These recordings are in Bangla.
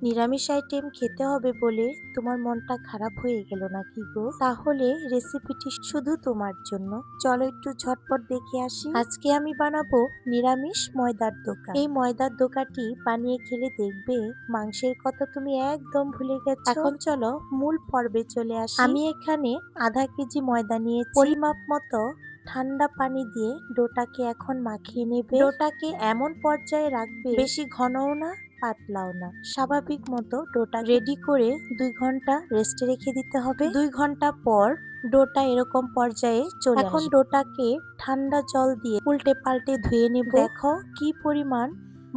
নিরামিষ আইটেম খেতে হবে বলে তোমার মনটা খারাপ হয়ে গেল নাকি গো? তাহলে রেসিপিটি শুধু তোমার জন্য। চলো একটু ঝটপট দেখে আসি। আজকে আমি বানাবো নিরামিষ ময়দার দোকা। এই ময়দার দোকাটি বানিয়ে খেলে দেখবে মাংসের কথা তুমি একদম ভুলে গেছো। এখন চলো মূল পর্বে চলে আসি। আমি এখানে আধা কেজি ময়দা নিয়েছি। পরিমাপ মতো ঠান্ডা পানি দিয়ে ডোটাকে এখন মাখিয়ে নেবে। ডোটাকে এমন পর্যায়ে রাখবে, বেশি ঘনও না পাতলাও না, স্বাভাবিক মতো ডোটা রেডি করে 2 ঘন্টা রেস্টে রেখে দিতে হবে। 2 ঘন্টা পর ডোটা এরকম পর্যায়ে চলে আসবে। এখন ডোটাকে ঠান্ডা জল দিয়ে উল্টে পাল্টে ধুয়ে নেব। দেখো কি পরিমাণ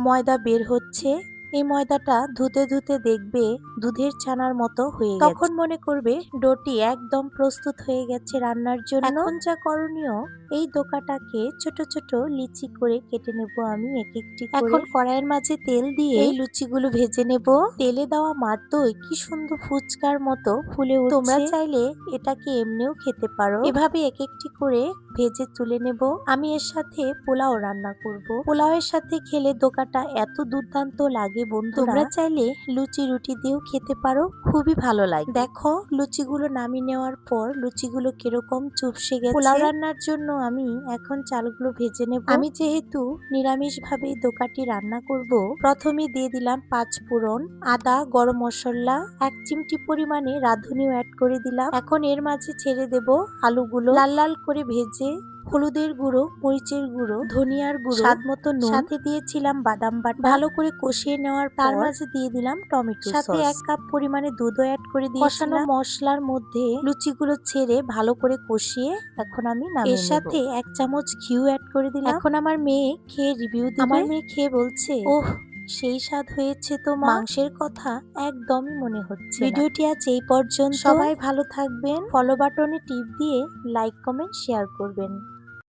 ময়দা বের হচ্ছে। এই ময়দাটা ধুতে ধুতে দেখবে দুধের ছানার মতো হয়ে গেছে। তখন মনে করবে ডোটি একদম প্রস্তুত হয়ে গেছে রান্নার জন্য। এখন যা করণীয়, এই দোকাটাকে ছোট ছোট লিচি করে কেটে নেব আমি এক একটি করে। এখন কড়াইয়ের মাঝে তেল দিয়ে এই লুচিগুলো ভেজে নেব। তেলে দেওয়া মাত্রই কি সুন্দর ফুচকার মতো ফুলে উঠছে। তোমরা চাইলে এটাকে এমনিও খেতে পারো। এভাবে এক একটি করে ভেজে তুলে নেব। আমি এর সাথে পোলাও রান্না করব। পোলাওয়ের সাথে খেলে দোকাটা এত দুর্দান্ত লাগে বন্ধুরা। তোমরা চাইলে লুচি রুটি দিয়েও খেতে পারো, খুবই ভালো লাগে। দেখো লুচিগুলো নামিয়ে নেওয়ার পর লুচিগুলো কিরকম চুপসে গেছে। পোলাও রান্নার জন্য আমি এখন চালগুলো ভেজে নেব। আমি যেহেতু নিরামিষ ভাবে দোকাটি রান্না করব, প্রথমে দিয়ে দিলাম 5 ফোড়ন, আদা, গরম মশলা, 1 চিমটি পরিমাণে রাঁধুনিও অ্যাড করে দিলাম। এখন এর মাঝে ছেড়ে দেব আলুগুলো। লাল লাল করে ভেজে হলুদের গুঁড়ো, মরিচের গুঁড়ো, ধনিয়ার গুঁড়ো, স্বাদ মতো নুন, সাথে দিয়েছিলাম বাদাম বাটা। ভালো করে কষিয়ে নেওয়ার পর তার মাঝে দিয়ে দিলাম টমেটো সস, সাথে 1 কাপ পরিমাণে দুধও অ্যাড করে দিয়েছিলাম। কষানো মশলার মধ্যে লুচিগুলো ছেড়ে ভালো করে কষিয়ে এখন আমি নামিয়ে নেব। এর সাথে 1 চামচ ঘিও অ্যাড করে দিলাম। এখন আমার মেয়ে খেয়ে রিভিউ দিবে। আমার মেয়ে খেয়ে বলছে, ওহ সেই স্বাদ হয়েছে তো মা, মাংসের কথা একদমই মনে হচ্ছে না। ভিডিওটি আজ এই পর্যন্ত। সবাই ভালো থাকবেন। ফলো বাটনে টিপ দিয়ে লাইক, কমেন্ট, শেয়ার করবেন।